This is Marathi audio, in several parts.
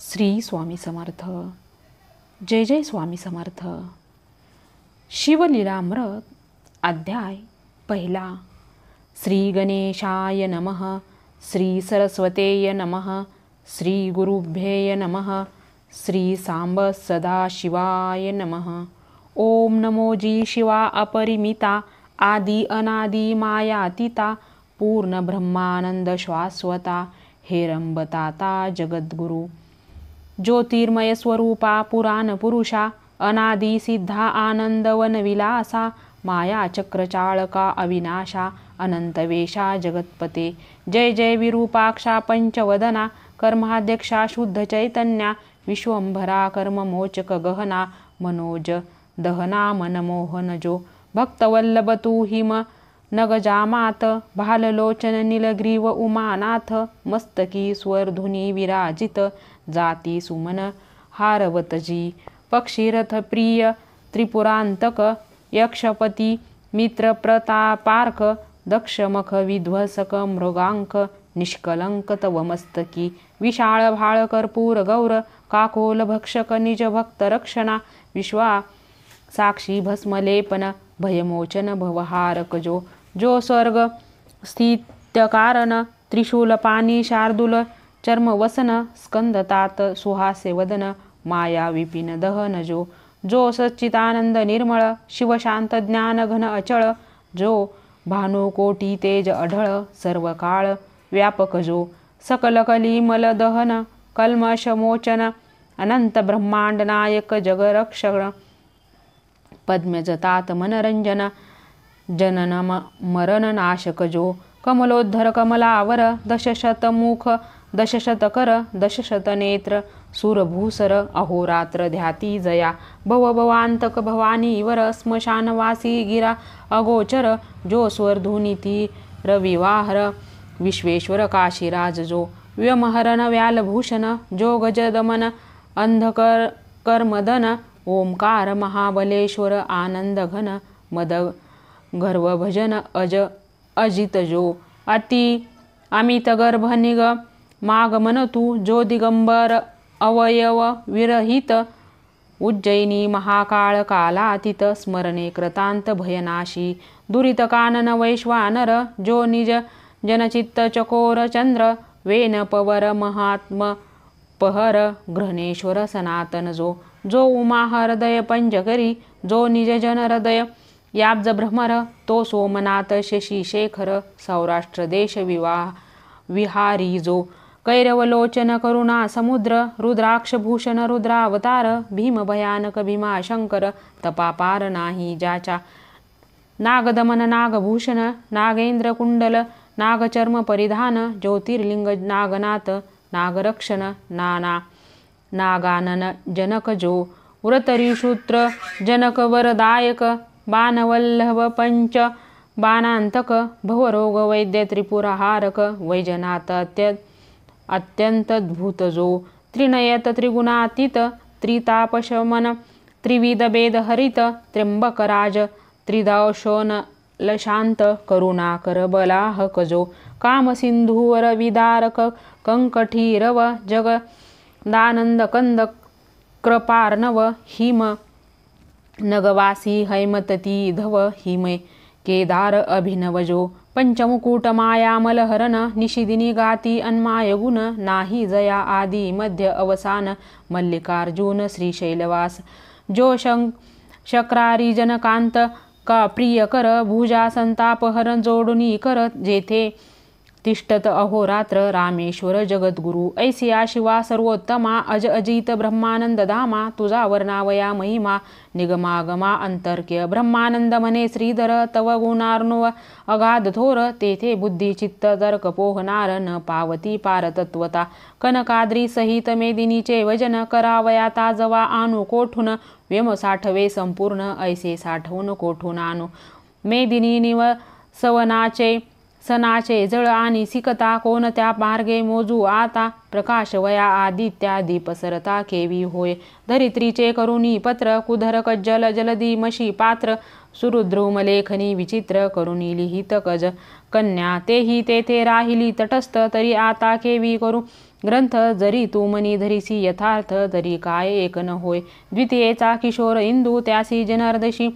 श्री स्वामी समर्थ. जय जय स्वामी समर्थ. शिवलीलामृत अध्याय पहिला. श्री गणेशाय नमः. श्री सरस्वतेय नमः. श्री गुरुभ्ये नमः. श्री सांब सदाशिवाय नमः. ओम नमो जी शिवा अपरिमिता आदि अनादि मायातीता पूर्ण ब्रह्मानंद शाश्वता हेरंबताता जगद्गुरु ज्योतिर्मय स्वरूपा पुराण पुरुषा अनादि सिद्धा आनंदवन विलासा माया चक्रचाळका अविनाशा अनंतवेशा जगत्पते. जय जय विरूपाक्षा पंचवदना कर्माध्यक्षा शुद्ध चैतन्या विश्वंभरा कर्ममोचक गहना मनोज दहना मनमोहन जो भक्तवल्लभ तू हिम नगजामात भाललोचन नीलग्रीव उमानाथ मस्तकी स्वरधुनी विराजित जाती सुमन हारवतजी पक्षीरथ प्रिय त्रिपुरांतक यक्षपती मित्र प्रतापार्क दक्षमख विध्वसक मृगांक निष्कलंक तव मस्तकी विशाळ भाळ कर्पूर गौर काकोल भक्षक निज भक्त रक्षणा विश्वा साक्षी भस्मलेपन भयमोचन भवहारक जो स्वर्ग स्थित कारण त्रिशूल पाणी शार्दूल चर्मवसन स्कंदतात सुहासे वदन माया विपिन दहन जो सच्चिदानंद निर्मळ शिवशांत ज्ञान घन अचळ जो भानुकोटी तेज अढळ सर्व काळ व्यापक जो सकल कलिमल दहन कल्मषमोचन अनंत ब्रह्मांड नायक जगरक्षण पद्मजतात मनरंजन जनन मरण नाशक जो कमलोद्धर कमलावर दशशतमुख दशशतकर दशशत नेत्र सुरभूसर अहोरात्र ध्याती जया भवभवांतक भवानीवर स्मशानवासी गिरा अगोचर जो स्वरधुनीती रविवाहर विश्वेश्वर काशीराज जो व्यमहरण व्यालभूषण जो गजदमन अंधकर कर्मदन ओंकार महाबलेश्वर आनंद घन मद गर्व भजन अजित जो अति अमित गर्भ निग मागमन तू जो दिगंबर अवयव विरहित उज्जयिनी महाकाळ कालातीत स्मरणे कृतांत भयनाशी दुरित कानन वैश्वानर जो निज जनचित्त चकोर चंद्र वेन पवर महात्म पहर ग्रहणेश्वर सनातन जो उमा हृदय पंजकरी जो निज जन हृदय याब्ज भ्रमर तो सोमनाथ शशी शेखर सौराष्ट्र देश विहारी जो कैरवलोचन करुणा समुद्र रुद्राक्षभूषण रुद्रावतार भीम भयानक भीमाशंकर तपापार नाही ज्याच्या नागदमन नागभूषण नागेंद्र कुंडल नागचर्म परिधान ज्योतिर्लिंग नागनाथ नागरक्षण नाना नागानन जनक जो व्रतरिशूत्र जनक वरदायक बाणवल्लभ पंच बाणांतक भवरोग वैद्य त्रिपुरहारक वैजनाथ अत्यंत जो त्रिनयत त्रिगुणातीत त्रितापशमन त्रिविध भेद हरित त्र्यंबकराज त्रिदौशोन लशांत करुणाकर बलाहक जो कामसिंधुवर विदारक कंकठीरव जग दानंद कंद कृपार्णव हिम नगवासी हैमतती धव हिमे केदार अभिनव जो पंचमुकुट मायामलहरण निशिदिनी गाती अन्माय गुण नाही जया आदि मध्य अवसान मल्लिकार्जुन श्रीशैलवास जो शक्रारी जनकांत का प्रिय कर भुजा संतापहरण जोडुनी कर जेथे तिष्ठत अहोरात्र रामेश्वर जगद्गुरु ऐसिया शिवा सर्वोत्तमा अज अजित ब्रह्मानंद धामा तुझा वर्णावया महिमा निगमागमा अंतर्क्य ब्रह्मानंद मने श्रीधर तव गुणार्णव अगाध थोर तेथे बुद्धी चित्त तर्क पोहनार न पावती पारतत्वता कनकाद्री सहित मेदिनीचे वजन करावया ताजवा आणू कोठून व्यम साठवे संपूर्ण ऐसे साठवून कोठून आणू मेदिनी निव सवनाचे सनाचे जळ आणि सिकता कोणत्या मार्गे मोजू आता प्रकाशवया आदित्यादी पसरता केवी होय धरित्रीचे करुणी पत्र कुधर कज्जल जलदी मशी पात्र सुरुद्रुमलेखनी विचित्र करुणी लिहित कज कन्या तेही तेथे राहिली तटस्थ तरी आता केवी करू ग्रंथ जरी तू मनी धरिसी यथार्थ तरी काय एक न होय. द्वितीयेचा किशोर इंदू त्यासी जनार्दशी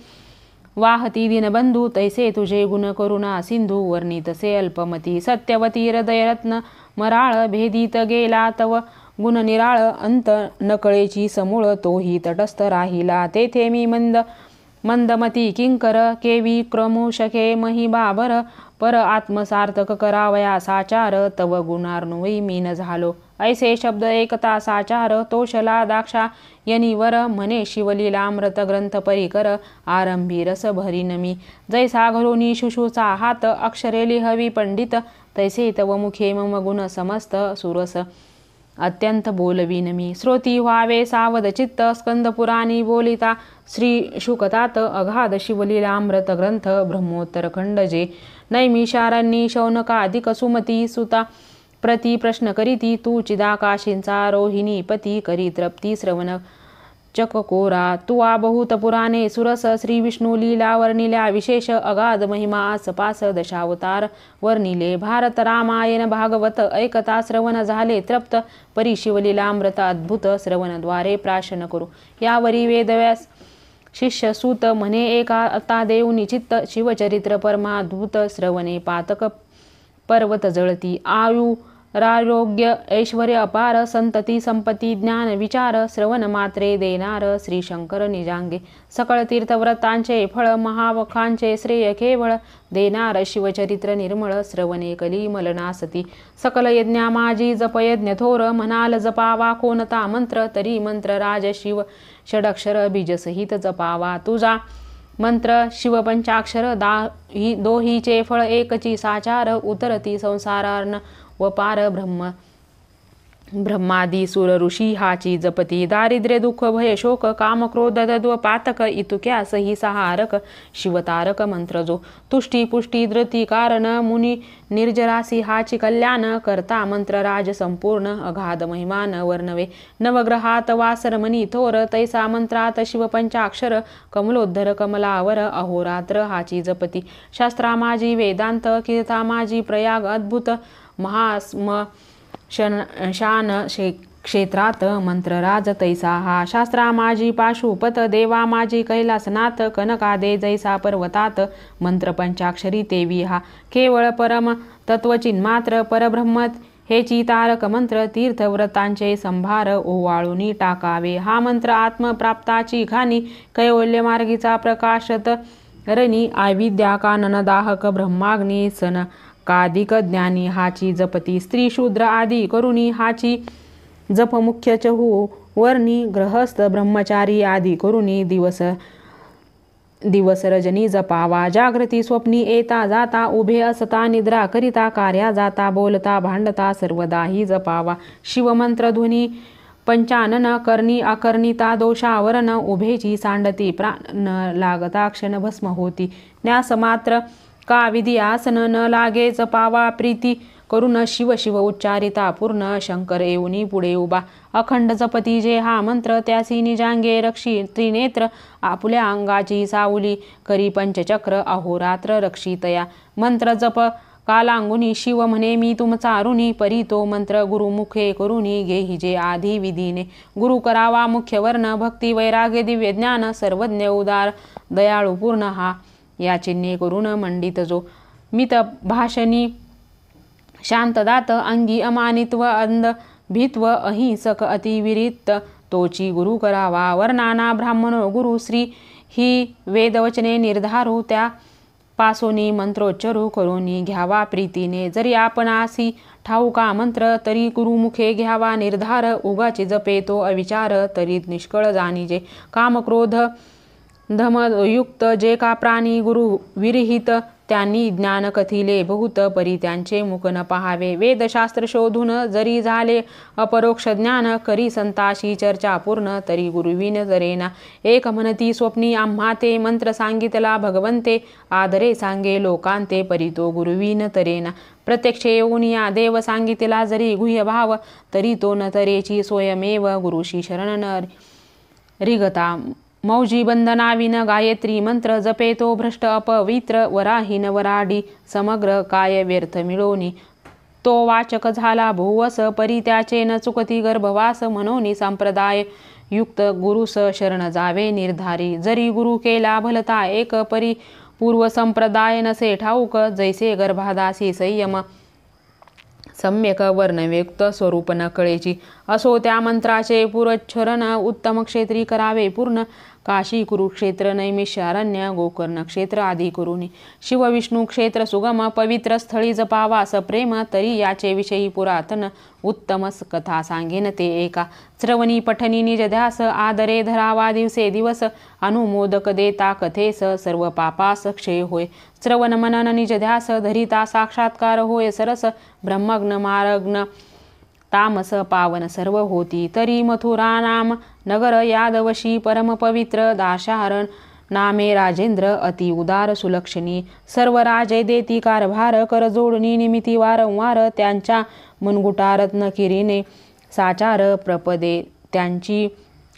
वाहती दिनबंधू तैसे तुझे गुण करुणा सिंधू वर्णितसे अल्पमती सत्यवती हृदयरत्न मराळ भेदीत गेला तव गुण निराळ अंत नकळेची समूळ तोही तटस्थ राहिला तेथे मी मंदमती किंकर केवी क्रमुशके मही बाबर पर आत्मसार्थक करावया साचार तव गुणार्णवी मी न झालो. ऐसे शब्द एकता साचार तोषला दाक्षा यनिवर म्हणे शिवलीलामृत ग्रंथ परिकर आरंभी रस भरीन मी. जैसा घरोनी शुशूचा हात अक्षरे लिहवी पंडित तैसे तव मुखे मम गुण समस्त सुरस अत्यंत बोलवीन मी. श्रोती व्हावे सावध चित्त स्कंद पुराणी बोलिता श्री शुकतात अगाध शिवलीलामृत ग्रंथ ब्रह्मोत्तर खंड जे. नैमिषारण्यी शौनकाधिक सुमती सुता प्रति प्रश्न करीती तू चिदाकाशींचा रोहिणी पती करी तृप्ती श्रवण चककोरा तुआ बहुत पुराणे सुरस श्री विष्णू लीला वर्णिल्या विशेष अगाध महिमा आसपास दशावतार वर्णिले. भारत रामायण भागवत ऐकता श्रवण झाले तृप्त परी शिवलीलामृत अद्भुत श्रवणद्वारे प्राशन करू. यावरी वेदव्यास शिष्य सूत म्हणे एका आता देऊनी चित्त शिवचरित्र परमाद्भुत श्रवणे पातक पर्वत जळती आयु रारोग्य ऐश्वर्य अपार संतती संपत्ती ज्ञान विचार श्रवण मात्रे देनार श्री शंकर निजांगे. सकळ तीर्थव्रतांचे फळ महावखांचे श्रेय केवळ देनार शिवचरित्र निर्मळ श्रवणे कली मलनासती. सकल यज्ञा माझी जपयज्ञ थोर म्हणाल जपावा कोणता मंत्र तरी मंत्र राज शिव षडक्षर बीजसहित जपावा तुझा मंत्र शिवपंचाक्षर दोहीचे फळ एकची साचार उतरती संसारार्न व पार ब्रह्मादी सुर ऋषी हाची जपती. दारिद्र्य दुःख भय शोक काम क्रोध तद्व पातक इतुक्यास ही सहारक शिवतारक मंत्र जो. तुष्टी पुष्टी धृती कारण मुनी निर्जरासी हाची कल्याण करता मंत्र राज संपूर्ण अगाध महिमान वर्णवे. नवग्रहात वासरमणी थोर तैसा मंत्रात शिवपंचाक्षर कमलोद्धर कमलावर अहोरात्र हाची जपती. शास्त्रा माझी वेदांत कीर्ता माझी प्रयाग अद्भुत महास्म शान क्षेत्रात मंत्रराज तैसा हा. शास्त्रा माझी पाशुपत देवा माझी कैलासनाथ कनकादे जैसा पर्वतात मंत्र पंचाक्षरी तेवी हा. केवळ परम तत्वचिन्मात्र परब्रह्म हेची तारक मंत्र तीर्थव्रतांचे संभार ओवाळूनी टाकावे. हा मंत्र आत्मप्राप्ताची घाणी कैवल्य मार्गीचा प्रकाशत रणी आविद्या कानन दाहक ब्रह्माग्नी सन कादिक ज्ञानी हाची जपती. स्त्री शूद्र आदी करुणी हाची जप मुख्य चहू वर्णी गृहस्थ ब्रह्मचारी आदी करुणी दिवस रजनी जपावा. जागृती स्वप्नी येता जाता उभे असता निद्रा करिता कार्या जाता बोलता भांडता सर्वदाही जपावा. शिवमंत्र ध्वनी पंचानन करणी अकर्णिता दोषावरण उभेची सांडती प्राण लागता क्षण भस्म होती. न्यास मात्र का विधी आसन न लागे जपावा प्रीती करून शिव शिव उच्चारिता पूर्ण शंकर येऊनी पुढे उभा. अखंड जपती जे हा मंत्र त्यासी निजांगे रक्षी त्रिनेत्र आपुल्या अंगाची सावली करी पंचचक्र अहोरात्र रक्षितया. मंत्र जप कालांगुनी शिव म्हणे मी तुमचा ऋणी परी तो मंत्र गुरुमुखे करुणी घेही जे आधी विधीने. गुरु करावा मुख्य वर्ण भक्ती वैराग्य दिव्य ज्ञान सर्वज्ञ उदार दयाळू पूर्ण हा. या चिन्हे करून मंडित जो. मित भाषणी शांतदात अंगी अमानित्व अंध भित्व अहिंसक अतिविरित तोची गुरु करावा. वर्णाना ब्राह्मणो गुरु श्री ही वेदवचने निर्धारू त्या पासोनी मंत्रोच्चरू करोनी घ्यावा प्रीतीने. जरी आपणासी ठाऊका मंत्र तरी गुरुमुखे घ्यावा निर्धार. उगाची जपे तो अविचार तरी निष्कळ जाणीजे. कामक्रोध धमयुक्त जे का प्राणी गुरु विरहित त्यांनी ज्ञान कथिले बहुत परी त्यांचे मुख न पहावे. वेदशास्त्र शोधून जरी झाले अपरोक्ष ज्ञान करी संताशी चर्चा पूर्ण तरी गुरुविन जरेना. एक म्हणती स्वप्नी आम्हा ते मंत्र सांगितला भगवंते आदरे सांगे लोकांते परी तो गुरुविन तरेना. प्रत्यक्ष येऊन या देव सांगितला जरी गुह्य भाव तरी तो न तरेची स्वयमेव गुरुशी शरण न रिगता. मौजी बंधनाविन गायत्री मंत्र जपे तो भ्रष्ट अपवित्र वराहीन वराडी समग्र काय व्यर्थ मिळोनी. तो वाचक झाला भुवस, परी त्याचे न चुकती गर्भवास. म्हणून संप्रदाय युक्त गुरुस शरण जावे निर्धारी. जरी गुरु केला भलता एक, परी पूर्व संप्रदाय नसे ठाऊक. जैसे गर्भादासी संयम सम्यक वर्णव्यक्त स्वरूप न कळेची. असो त्या मंत्राचे पुरच्छरण, उत्तम क्षेत्री करावे पूर्ण. काशी कुरुक्षेत्र नैमिषारण्य गोकर्ण क्षेत्र आदी करुणी. शिव विष्णू क्षेत्र सुगम पवित्र स्थळी जपावास प्रेम. तरी याचे विषयी पुरातन उत्तम कथा सांगेन ते एका. श्रवणी पठनी निज ध्यास, आदरे धरावा दिवसे दिवस. अनुमोदक देता कथेस, सर्व पापास क्षय होय. श्रवण मनन निज ध्यास, धरिता साक्षात्कार होय सरस. ब्रह्मग्न मारग्न तामस पावन सर्व होती. तरी मथुरा नाम नगर यादवशी परम पवित्र. दाशारण नामे राजेंद्र अति उदार सुलक्षणी. सर्व राजे देती कारभार, कर जोडणी निमिती वारंवार. त्यांच्या मुनगुटा रत्न किरीने साचार प्रपदे त्यांची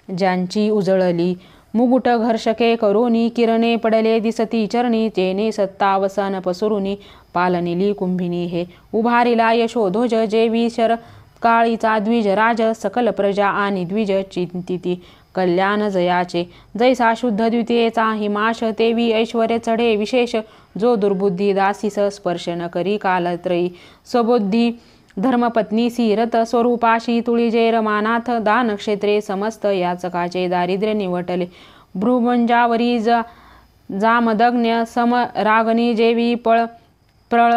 ज्यांची उजळली. मुकुट घर्षके करोनी, किरणे पडले दिसती चरणी. जेने सत्तावसन पसरुनी, पालनिली कुंभिनी हे. उभारिला यशोध्वज जेवी शर काळीचा द्विज राज. सकल प्रजा आणि द्विज चिंतिती कल्याण जयाचे. जैसा शुद्ध द्वितीयेचा हिमाश, तेवी ऐश्वर्य चढे विशेष. जो दुर्बुद्धी दासीस स्पर्श न करी कालत्रयी. स्वबुद्धी धर्मपत्नीसी रत, स्वरूपाशी तुळीजे रमानाथ. दान क्षेत्रे समस्त याचकाचे दारिद्र्य निवटले. भ्रुमंजावरी जामदग्न समरागनी जेवी प्रळ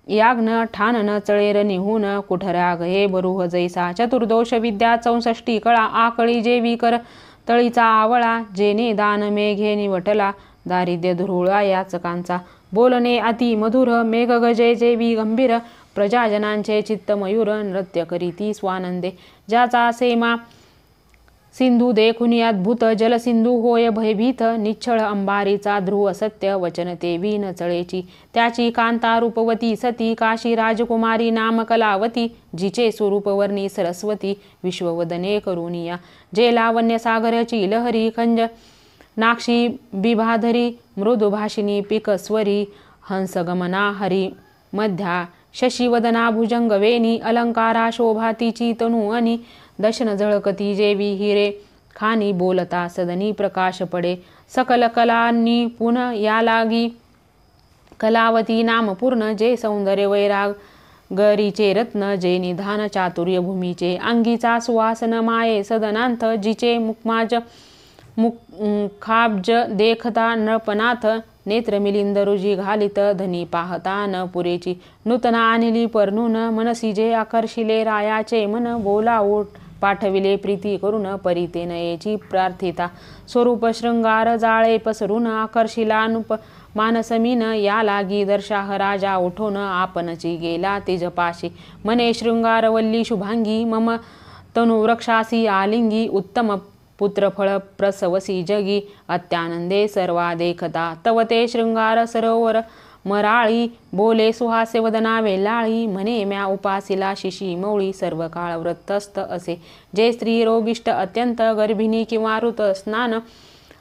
याग्न. ठाण न चळेर निहून कुठराग हे बरुह जैसा. चतुर्दोष विद्या 64 कळा, आकळी जेवी कर तळीचा आवळा. जेने दान मेघे निवटला, दारिद्र्य धुरुळा याचकांचा. बोलणे अति मधुर, मेघ गजे जेवी गंभीर. प्रजाजनांचे चित्त मयूर, नृत्य करीती स्वानंदे. ज्याचा सेमा सिंधू देखुनी अद्भुत, जलसिंधू होय भयभीत. निच्छळ अंबारीचा ध्रुव सत्य, वचन तेवी न चळेची. त्याची कांता रूपवती सती, काशी राजकुमारी नाम कलावती. जिचे स्वरूप वर्णी सरस्वती, विश्ववदने करुनिया. जे लावण्य सागरची लहरी, खंज नाक्षी बिभाधरी. मृदुभाषिनी पिकस्वरी, हंसगमना हरी मध्या. शशिवदना भुजंगवेणी, अलंकारा शोभा तिची तनू आणि. दशन झळकती जेवी हिरे खानी, बोलता सदनी प्रकाश पडे. सकल कलांनी पुन या लागी, कलावती नाम पूर्ण. जे सौंदर्य वैराग गरीचे रत्न, जे निधान चातुर्य भूमीचे. अंगीचा सुवासन माये सदनांत, जिचे मुखमाज मुखाब्ज देखता नृपनाथ. नेत्र मिलिंद रुजी घालित, धनी पाहता न पुरेची. नूतना आणली परनून, मनसी जे आकर्षिले रायाचे मन. बोला ओठ पाठविले प्रीती करून, परिते नयेची प्रार्थिता. स्वरूप शृंगार जाळे पसरून, आकर्षिला नुप मानसमीन. या लागी दर्शाह राजा उठून, आपणची गेला तेजपाशी. मने शृंगारवल्ली शुभांगी, मम तनुवृक्षासी आलिंगी. उत्तम पुत्रफळ प्रसवसी जगी, अत्यानंदे सर्वा देखता. तव ते शृंगार सरोवर मराळी, बोले सुहासे वदना वेलाळी. म्हणे म्या उपासिला शिशी मौळी, सर्व काळ व्रतस्थ असे. जे स्त्री रोगिष्ट अत्यंत, गर्भिणी किंवा ऋत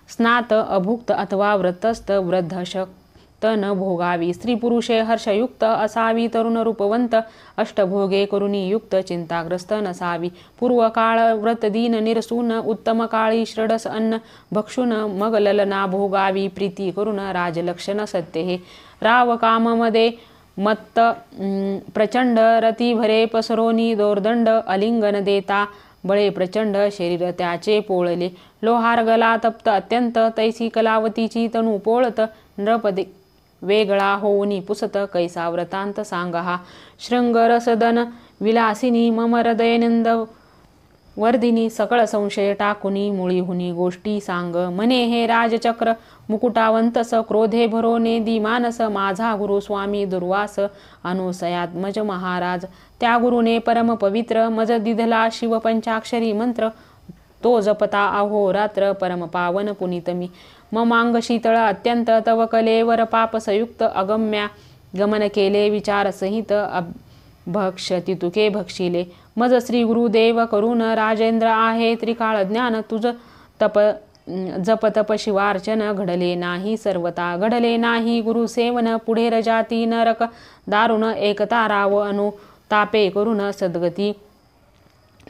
स्नात अभुक्त अथवा व्रतस्थ. वृद्धशक्त न भोगावी, स्त्री पुरुषे हर्षयुक्त असावी. तरुण रूपवंत अष्टभोगे करुणी युक्त, चिंताग्रस्त नसावी. पूर्वकाळ व्रतदीन निरसून, उत्तम काळी श्रडस अन्न भक्षून. मग ललना भोगावी प्रीती करून, राजलक्षण सत्य हे. राव काममध्ये मत्त प्रचंड, रती भरे पसरोनी दोर्दंड. अलिंगन देता बळे प्रचंड, शरीर त्याचे पोळले. लोहार गला तप्त अत्यंत, तैसी कलावतीची तनू पोळत. नृपदे वेगळा होऊनी पुसत, कैसा व्रतांत सांगा हा. शृंगरसदन विलासिनी, मम हृदयनंद वर्धिनी. सकळ संशय टाकुनी, मुळी हुनी गोष्टी सांग. म्हणे हे राजचक्र मुकुटावंतस, क्रोधे भरोने दिमानस. माझा गुरु स्वामी दुर्वास, अनुसयात्मज महाराज. त्या गुरुने परम पवित्र, मज दिधला शिव पंचाक्षरी मंत्र. तो जपता अहोरात्र, परम पावन पुनितमी. ममांग शीतळ अत्यंत, तव कलेवर पापसयुक्त. अगम्या गमन केले विचार सहित, भक्ष तितुके भक्षिले. मज श्री गुरुदेव करून, राजेंद्र आहे त्रिकाळ ज्ञान. तुझ तप जप तप शिवार्चन, घडले नाही सर्वता. घडले नाही गुरुसेवन, पुढे रजाती नरक दारुण. एकता राव अनु तापे करून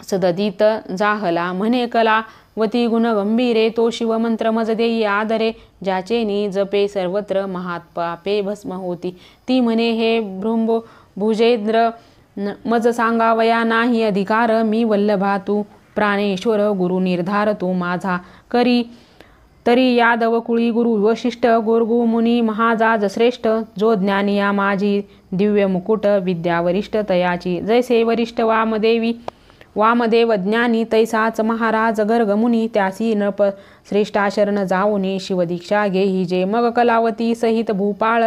सदतीत जाहला म्हणे कलावती गुण गंभीरे तो शिवमंत्र मज देई आदरे ज्याचे जपे सर्वत्र महात्पापे भस्म होती ती म्हणे हे भुजेंद्र मज सांगावया नाही अधिकार मी वल्लभा तू प्राणेश्वर गुरु निर्धार तू माझा करी तरी यादव कुळी गुरु वशिष्ठ गोरगु मुनी महाजाज श्रेष्ठ जो ज्ञानिया माझी दिव्य मुकुट विद्या वरिष्ठ तयाची जैसे वरिष्ठ वामदेव ज्ञानी तैसाच महाराज गर्ग मुनी त्यासी नप श्रेष्ठा शरण जाऊनी शिवदीक्षा घेही जे मग कलावती सहित भूपाळ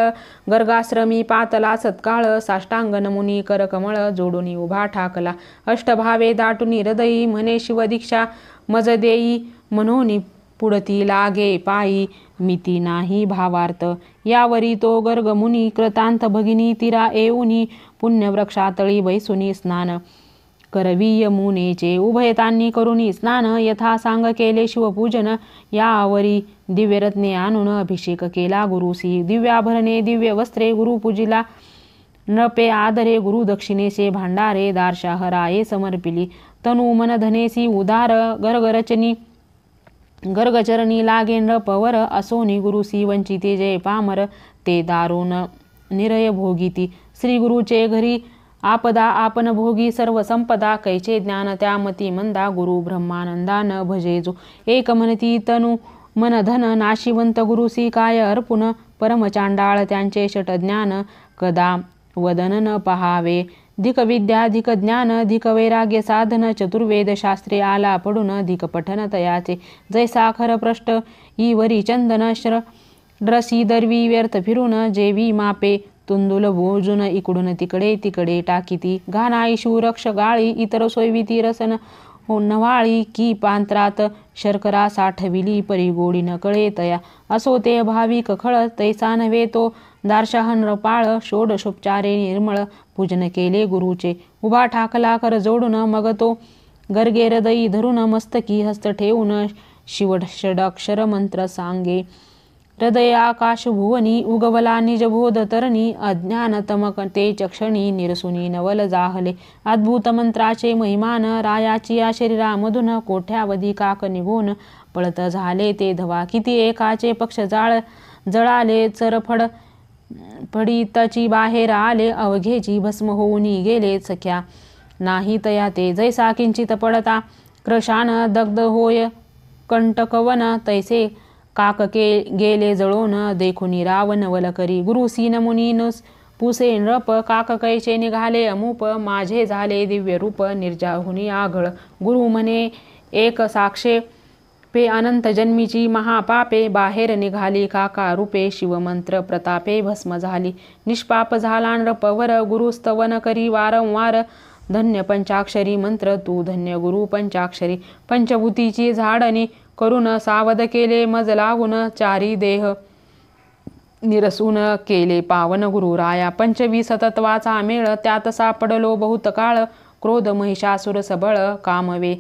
गर्गाश्रमी पातला सत्काळ साष्टांगन मुनी करकमळ जोडुनी उभा ठाकला अष्टभावे दाटुनी हृदयी म्हणे शिवदीक्षा मज देई मनोनी पुढती लागे पायी मिती नाही भावार्थ यावरी तो गर्गमुनी कृतांत भगिनी तिरा येऊनी पुण्यवृक्षातळी बैसुनी स्नान करवी यमुनेचे उभयतांनी करुनी स्नान यथा सांग केले शिवपूजन यावरी दिव्यरत्ने आणून अभिषेक केला गुरुसी दिव्याभरणे दिव्य वस्त्रे गुरु पूजिला नपे आदरे गुरु दक्षिणेचे भांडारे दारशाहराये समर्पिली तनु मन धनेसी उदार गर्गचरणी लागे नृपवर असोनी गुरुसी वंचिते जय पामर ते दारुण निरय भोगिती श्री गुरुचे घरी आपदा आपण भोगी सर्व संपदा कैचे ज्ञान त्यामती मंदा गुरु ब्रह्मानंदा न भजेजो एक म्हणती तनु मन धन नाशिवंत गुरुसी काय अर्पुन परमचांडाळ त्यांचे षट ज्ञान कदा वदन न पहावे धिक विद्या धिक ज्ञान धिक वैराग्य साधन चतुर्वेद शास्त्रे आला पडून धिक पठन तयाचे जैसा खर पृष्ठ वरी चंदन रसी दरवी व्यर्थ फिरून जेवी मापे तुंदुल भोजून इकडून तिकडे तिकडे टाकीती घानाई शूरक्ष गाळी इतर सोयविती रसन नवाळी की पांत्रात शर्करा साठविली परी गोडी न कळे तया असो ते भाविक खळ तैसा नव्हे तो दारशाहन रपाळ षोडशोपचारे निर्मळ पूजन केले गुरुचे उभा ठाकला कर जोडून मग तो गर्गे हृदयी धरून मस्तकी हस्त ठेवून शिवषडाक्षर मंत्र सांगे हृदय आकाश भुवनी उगवला निजबोध तरणी अज्ञान तमक ते चक्षणी निरसुनी नवल जाहले अद्भुत मंत्राचे महिमान रायाची या शरीरामधून कोठ्यावधी काक निघून पळत झाले ते धवा किती एकाचे पक्ष जळाले चरफड पडितची बाहेर आले अवघेची भस्म होऊन गेले सख्या नाही तया ते जैसा किंचित पडता क्रशान दग्ध होय कंटकवन तैसे काक गेले जळून देखुनी रावण वलकरी गुरुसीन मुनीनुस पुसे नृप काक कैचे निघाले अमूप माझे झाले दिव्य रूप निर्जाहुनी आघळ गुरु म्हणे एक साक्षे पे अनंत जन्मीची महापापे बाहेर निघाली काका रूपे शिवमंत्र प्रतापे भस्म झाली निष्पाप झाला नृपवर गुरुस्तवन करी वारंवार धन्य पंचाक्षरी मंत्र तू धन्य गुरु पंचाक्षरी पंचभूतीची झाडणी करून सावध केले मज लावून चारी देह निरसून केले पावन गुरु राया 25 तत्वाचा मेळ त्यात सापडलो बहुत काळ क्रोध महिषासुर सबळ कामवे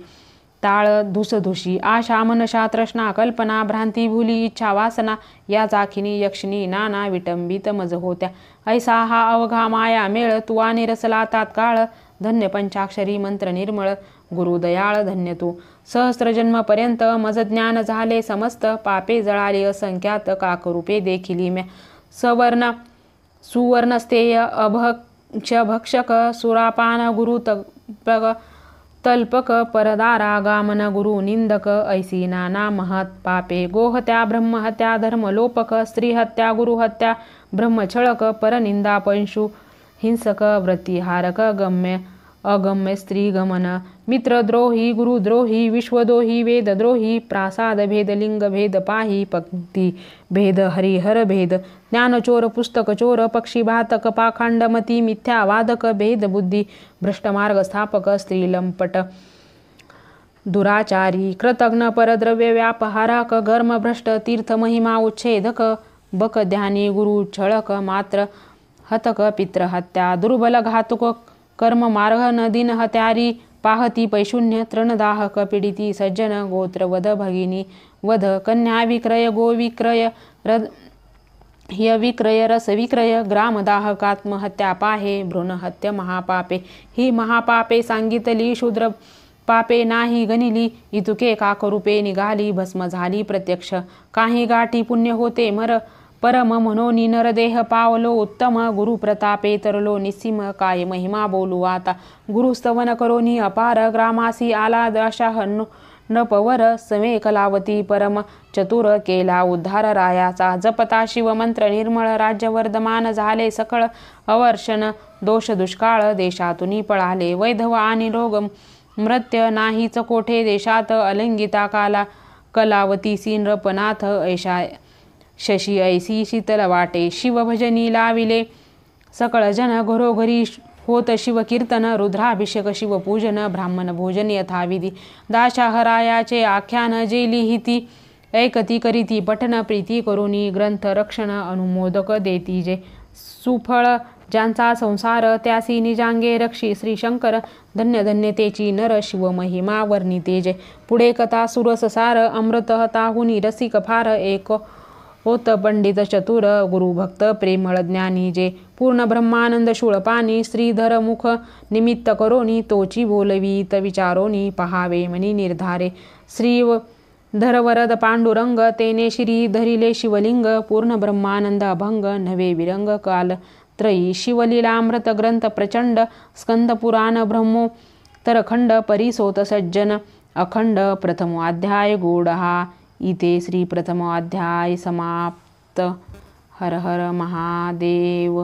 ताळ धुसधुशी आशा मनशा तृष्णा कल्पना भ्रांती भुली इच्छा वासना या चाखिनी यक्षिणी नाना विटंबित मज होत्या ऐसा हा अवघा माया मेळ तुवा निरसला तात्काळ धन्य पंचाक्षरी मंत्र निर्मळ गुरु दयाळ धन्य तू सहस्त्रजन्मपर्यंत मज ज्ञान झाले समस्त पापे जळाले असंख्यात काकरूपे देखिली म्या सवर्ण सुवर्णस्तेय भक्षक सुरापान गुरु तल्पक परदारा गामन गुरु निंदक ऐसी नाना महत् पापे गोहत्या ब्रह्महत्या धर्मलोपक स्त्रीहत्या गुरुहत्या ब्रह्मछळक परनिंदा पंशु हिंसक वृत्तिहारक अगम्य स्त्री गमन मित्रद्रोही गुरुद्रोही विश्वद्रोही वेदद्रोही प्रासाद भेद लिंग भेद पाही पंक्ती भेद हरिहर भेद ज्ञानचोर पुस्तक चोर पक्षीघातक पाखंडमती मिथ्यावादक भेद बुद्धी भ्रष्टमार्ग स्थापक स्त्रीलंपट दुराचारी कृतघ्न परद्रव्य व्यापहारक गर्मभ्रष्ट तीर्थ महिमा उच्छेदक बक ध्यानी गुरु छळक मात्र हतक पित्रहत्या दुर्बल घातुक कर्म मार्ग नदीन हत्यारी पाहती पैशून्य तृणदाहक पीडिती सज्जन गोत्र वध भगिनी वध कन्या विक्रय गो विक्रय ह्य विक्रय रसविक्रय ग्रामदाहकात्महत्या पाहे भ्रूणहत्या महापापे ही महापापे सांगितली शूद्र पापे नाही गणिली इतुके काकरूपे निघाली भस्म झाली प्रत्यक्ष काही गाठी पुण्य होते परम म्हणोनी नरदेह पावलो उत्तम गुरुप्रतापे तरलो निस्सीम काय महिमा बोलू आता गुरुस्तवन करोनी अपार ग्रामासी आला दशाह नपवर समे कलावती परम चतुर केला उद्धार रायाचा जपता शिवमंत्र निर्मळ राज्य वर्धमान झाले सकळ अवर्षण दोष दुष्काळ देशातून पळाले वैधव आणि रोग मृत्य नाहीच कोठे देशात अलंगिता कलावती नृपनाथ ऐशा शशी ऐसी शीतल वाटे शिवभजनी लाविले सकळ जन घरोघरी होत शिवकीर्तन रुद्राभिषेक शिवपूजन ब्राह्मण भोजन यथाविधी दाशाहरायाचे आख्यान जे लिहिती ऐकती करीती पठन प्रीती करुनी ग्रंथ रक्षण अनुमोदक देती जे सुफळ ज्यांचा संसार त्यासी निजांगे रक्षी श्री शंकर धन्य धन्यतेची नर शिव महिमा वर्णिते जे पुढे कथा सुरससार अमृत ताहुनी रसिक फार एक होत पंडित चतुर गुरुभक्त प्रेमळ ज्ञानी जे पूर्ण ब्रह्मानंद शूळपानी श्रीधर मुख निमित्त करोनी तोची बोलवीत विचारोनी पहावे मनी निर्धारे श्री धरवरद पांडुरंग तेने श्री धरिले शिवलिंग पूर्ण ब्रह्मानंद अभंग नवे विरंग काल त्रयी शिवलीलामृत ग्रंथ प्रचंड स्कंद पुराण ब्रह्मोत्तरखंड परिसोत सज्जन अखंड प्रथमो अध्याय गूढहा इथे श्री प्रथम अध्याय समाप्त. हर हर महादेव.